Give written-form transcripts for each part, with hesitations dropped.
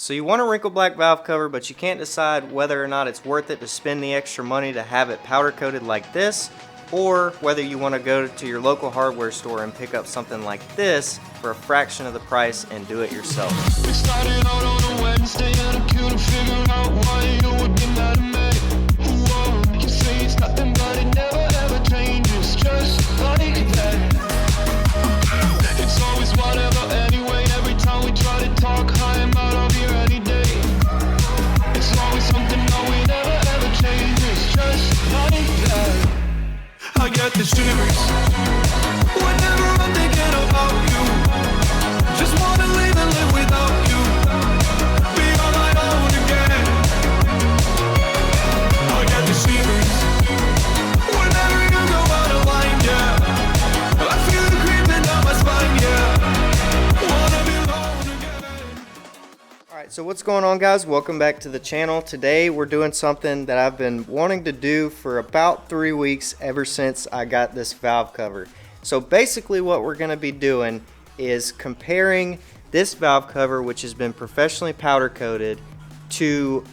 So you want a wrinkle black valve cover, but you can't decide whether or not it's worth it to spend the extra money to have it powder coated like this, or whether you want to go to your local hardware store and pick up something like this for a fraction of the price and do it yourself. We started out on a Wednesday and I couldn't figure out why you would be mad at me. Whoa, you say it's nothing but it never ever changes, just like that. It's always whatever anyway, every time we try to talk, I am out of here any day. It's always something, no, we never ever changes, just like that. I get the shivers whenever I'm thinking about you. Just wanna leave and live without you. Be on my own again. I get the shivers whenever you go out of line, yeah. I feel it creeping down my spine, yeah. Wanna be alone again. Alright, so what's going on, guys? Welcome back to the channel. Today we're doing something that I've been wanting to do for about 3 weeks ever since I got this valve cover. So basically what we're going to be doing is comparing this valve cover, which has been professionally powder coated, to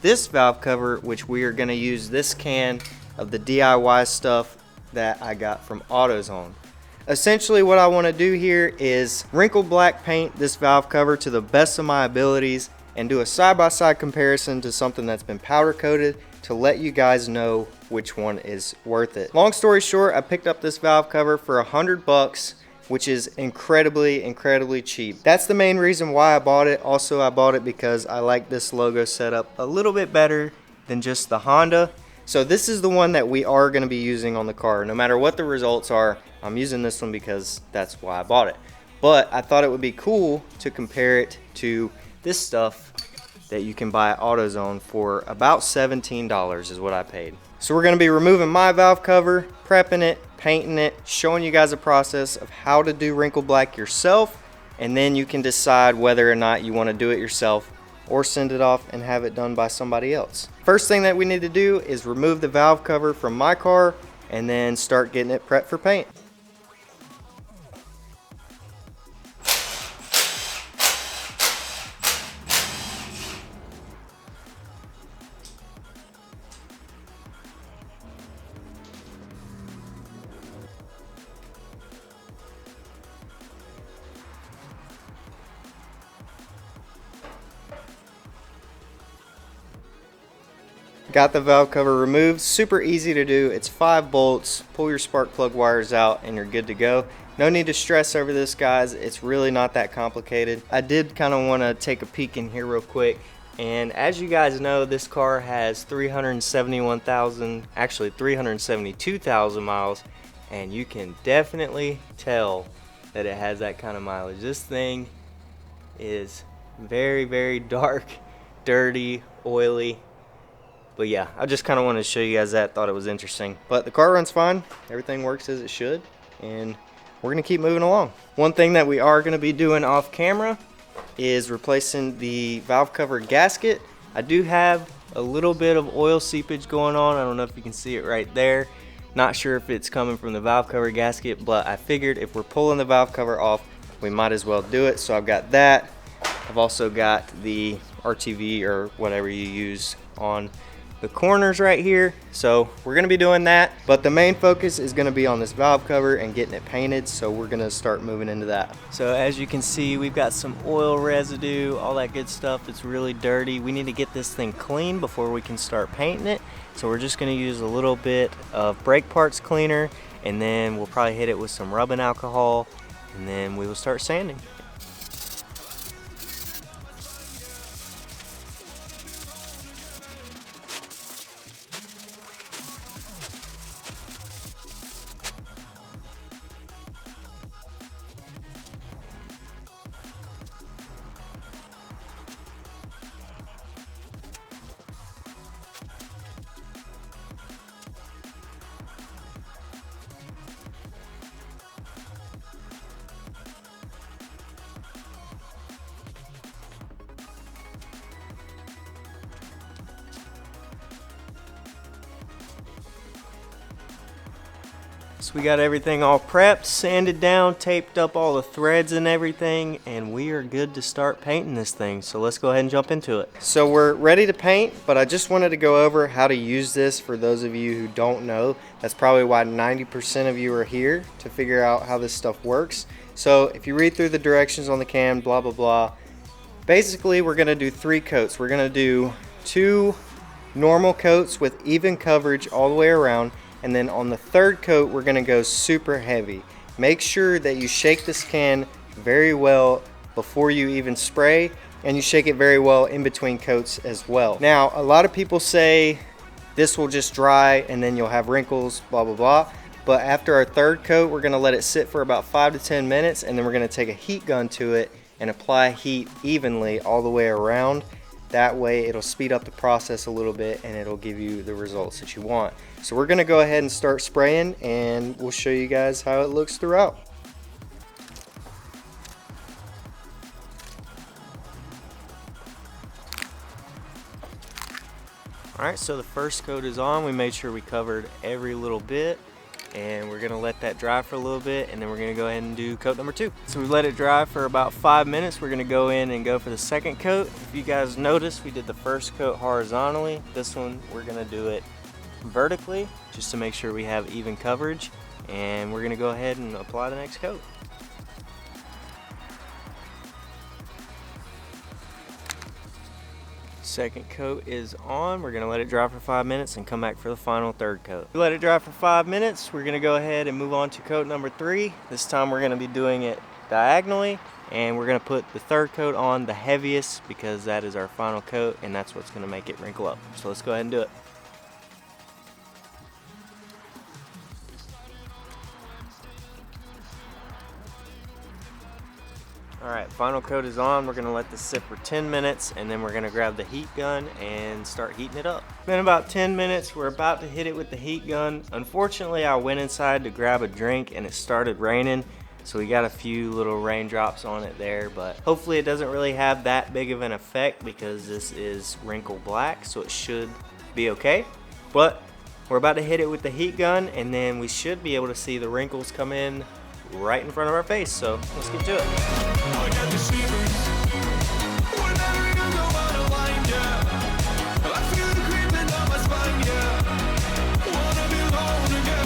this valve cover, which we are going to use this can of the DIY stuff that I got from AutoZone. Essentially what I want to do here is wrinkle black paint this valve cover to the best of my abilities and do a side-by-side comparison to something that's been powder coated to let you guys know which one is worth it. Long story short, I picked up this valve cover for $100, which is incredibly cheap. That's the main reason why I bought it. Also, I bought it because I like this logo setup a little bit better than just the Honda. So this is the one that we are going to be using on the car. No matter what the results are, I'm using this one because that's why I bought it. But I thought it would be cool to compare it to this stuff that you can buy at AutoZone for about $17 is what I paid. So we're going to be removing my valve cover, prepping it, painting it, showing you guys a process of how to do wrinkle black yourself, and then you can decide whether or not you want to do it yourself or send it off and have it done by somebody else. First thing that we need to do is remove the valve cover from my car and then start getting it prepped for paint. Got the valve cover removed. Super easy to do. It's 5 bolts. Pull your spark plug wires out and you're good to go. No need to stress over this, guys. It's really not that complicated. I did kind of want to take a peek in here real quick. And as you guys know, this car has 372,000 miles. And you can definitely tell that it has that kind of mileage. This thing is very dark, dirty, oily. But yeah, I just kind of wanted to show you guys that. Thought it was interesting. But the car runs fine. Everything works as it should. And we're going to keep moving along. One thing that we are going to be doing off camera is replacing the valve cover gasket. I do have a little bit of oil seepage going on. I don't know if you can see it right there. Not sure if it's coming from the valve cover gasket, but I figured if we're pulling the valve cover off, we might as well do it. So I've got that. I've also got the RTV or whatever you use on the corners right here. So we're going to be doing that, but the main focus is going to be on this valve cover and getting it painted. So we're going to start moving into that. So as you can see, we've got some oil residue, all that good stuff. It's really dirty. We need to get this thing clean before we can start painting it. So we're just going to use a little bit of brake parts cleaner, and then we'll probably hit it with some rubbing alcohol, and then we will start sanding. So we got everything all prepped, sanded down, taped up all the threads and everything, and we are good to start painting this thing. So let's go ahead and jump into it. So we're ready to paint, but I just wanted to go over how to use this for those of you who don't know. That's probably why 90% of you are here, to figure out how this stuff works. So if you read through the directions on the can, blah, blah, blah, basically we're gonna do 3 coats. We're gonna do 2 normal coats with even coverage all the way around. And then on the 3rd coat, we're gonna go super heavy. Make sure that you shake this can very well before you even spray, and you shake it very well in between coats as well. Now, a lot of people say this will just dry and then you'll have wrinkles, blah, blah, blah. But after our 3rd coat, we're gonna let it sit for about 5 to 10 minutes, and then we're gonna take a heat gun to it and apply heat evenly all the way around. That way it'll speed up the process a little bit and it'll give you the results that you want. So we're gonna go ahead and start spraying, and we'll show you guys how it looks throughout. Alright, so the first coat is on. We made sure we covered every little bit, and we're gonna let that dry for a little bit, and then we're gonna go ahead and do coat number 2. So we let it dry for about 5 minutes. We're gonna go in and go for the 2nd coat. If you guys noticed, we did the first coat horizontally. This one, we're gonna do it vertically, just to make sure we have even coverage, and we're gonna go ahead and apply the next coat. Second coat is on. We're gonna let it dry for 5 minutes and come back for the final 3rd coat. We let it dry for 5 minutes. We're gonna go ahead and move on to coat number 3. This time we're gonna be doing it diagonally, and we're gonna put the 3rd coat on the heaviest, because that is our final coat and that's what's gonna make it wrinkle up. So let's go ahead and do it. Alright, final coat is on. We're going to let this sit for 10 minutes, and then we're going to grab the heat gun and start heating it up. Been about 10 minutes. We're about to hit it with the heat gun. Unfortunately, I went inside to grab a drink and it started raining, so we got a few little raindrops on it there, but hopefully it doesn't really have that big of an effect because this is Wrinkle Black, so it should be okay. But we're about to hit it with the heat gun, and then we should be able to see the wrinkles come in right in front of our face, so let's get to it. I got the shivers whenever you go out of line, yeah. I feel the creeping down my spine, yeah. Wanna be alone again.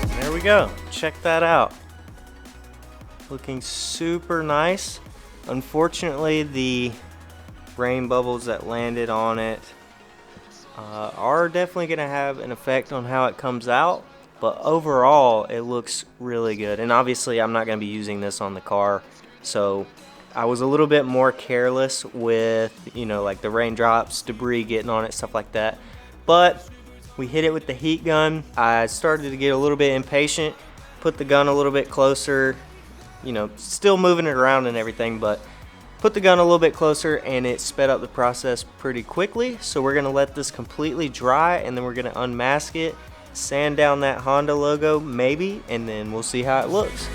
There we go. Check that out. Looking super nice. Unfortunately, the rain bubbles that landed on it are definitely going to have an effect on how it comes out, but overall it looks really good. And obviously I'm not going to be using this on the car, so I was a little bit more careless with, you know, like the raindrops, debris getting on it, stuff like that. But we hit it with the heat gun. I started to get a little bit impatient, put the gun a little bit closer, you know, still moving it around and everything, but put the gun a little bit closer and it sped up the process pretty quickly. So we're gonna let this completely dry, and then we're gonna unmask it, sand down that Honda logo maybe, and then we'll see how it looks.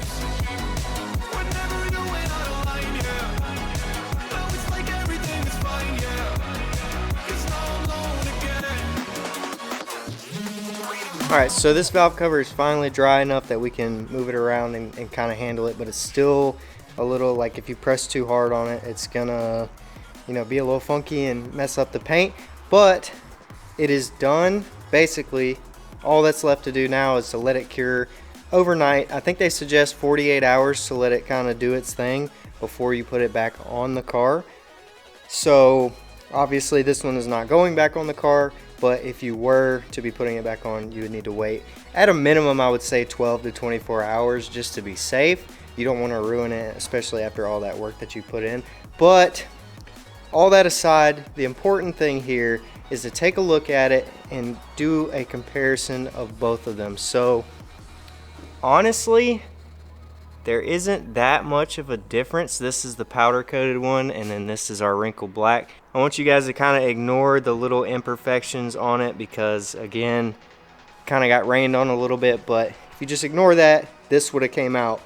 Alright, so this valve cover is finally dry enough that we can move it around and kind of handle it, but it's still a little, like, if you press too hard on it, it's gonna, you know, be a little funky and mess up the paint. But it is done. Basically, all that's left to do now is to let it cure overnight. I think they suggest 48 hours to let it kind of do its thing before you put it back on the car. So obviously this one is not going back on the car, but if you were to be putting it back on, you would need to wait at a minimum, I would say 12 to 24 hours just to be safe. You don't want to ruin it, especially after all that work that you put in. But all that aside, the important thing here is to take a look at it and do a comparison of both of them. So honestly, there isn't that much of a difference. This is the powder coated one, and then this is our Wrinkle Black. I want you guys to kind of ignore the little imperfections on it because, again, kind of got rained on a little bit, but if you just ignore that, this would have came out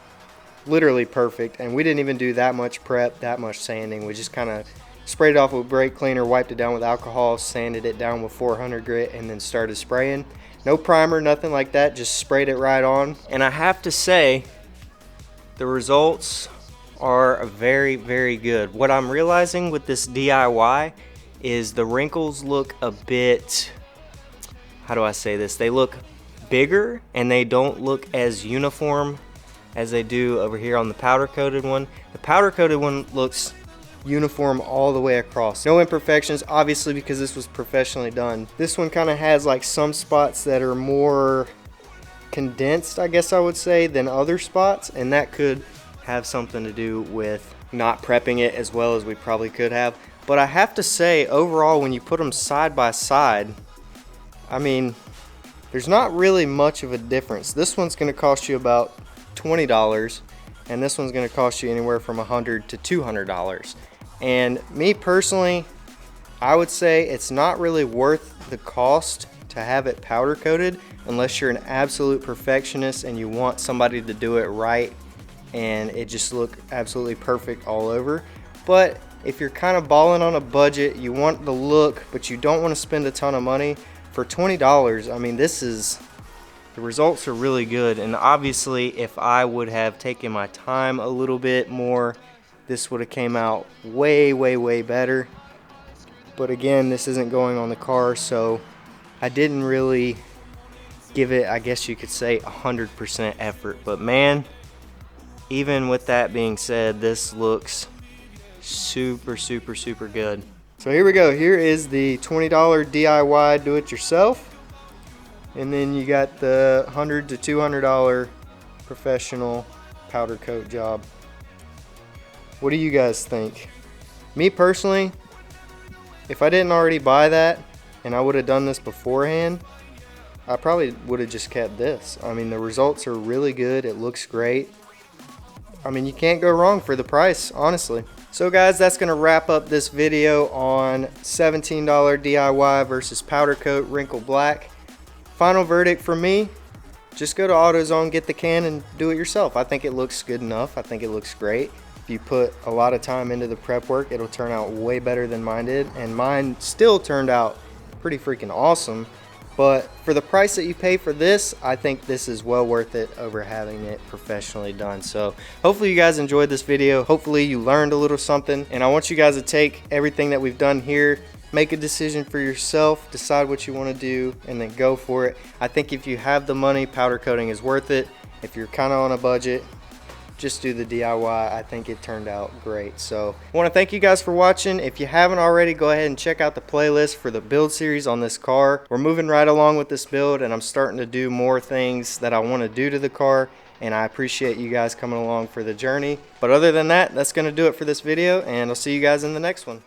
literally perfect. And we didn't even do that much prep, that much sanding. We just kind of sprayed it off with brake cleaner, wiped it down with alcohol, sanded it down with 400 grit, and then started spraying. No primer, nothing like that, just sprayed it right on. And I have to say, the results are very, very good. What I'm realizing with this DIY is the wrinkles look a bit, how do I say this? They look bigger and they don't look as uniform as they do over here on the powder coated one. The powder coated one looks uniform all the way across. No imperfections, obviously, because this was professionally done. This one kind of has like some spots that are more condensed, I guess I would say, than other spots, and that could have something to do with not prepping it as well as we probably could have. But I have to say, overall, when you put them side by side, I mean, there's not really much of a difference. This one's going to cost you about $20, and this one's going to cost you anywhere from $100 to $200. And me personally, I would say it's not really worth the cost to have it powder coated unless you're an absolute perfectionist and you want somebody to do it right and it just look absolutely perfect all over. But if you're kind of balling on a budget, you want the look but you don't want to spend a ton of money, for $20, I mean, the results are really good. And obviously, if I would have taken my time a little bit more, this would have came out way, way, way better. But again, this isn't going on the car, so I didn't really give it, I guess you could say, 100% effort. But man, even with that being said, this looks super, super, super good. So here we go. Here is the $20 DIY do-it-yourself. And then you got the $100 to $200 professional powder coat job. What do you guys think? Me personally, if I didn't already buy that and I would have done this beforehand, I probably would have just kept this. I mean, the results are really good. It looks great. I mean, you can't go wrong for the price, honestly. So guys, that's going to wrap up this video on $17 DIY versus powder coat Wrinkle Black. Final verdict for me, just go to AutoZone, get the can, and do it yourself. I think it looks good enough. I think it looks great. If you put a lot of time into the prep work, it'll turn out way better than mine did. And mine still turned out pretty freaking awesome. But for the price that you pay for this, I think this is well worth it over having it professionally done. So hopefully you guys enjoyed this video. Hopefully you learned a little something. And I want you guys to take everything that we've done here, make a decision for yourself, decide what you want to do, and then go for it. I think if you have the money, powder coating is worth it. If you're kind of on a budget, just do the DIY. I think it turned out great. So I want to thank you guys for watching. If you haven't already, go ahead and check out the playlist for the build series on this car. We're moving right along with this build, and I'm starting to do more things that I want to do to the car, and I appreciate you guys coming along for the journey. But other than that, that's going to do it for this video, and I'll see you guys in the next one.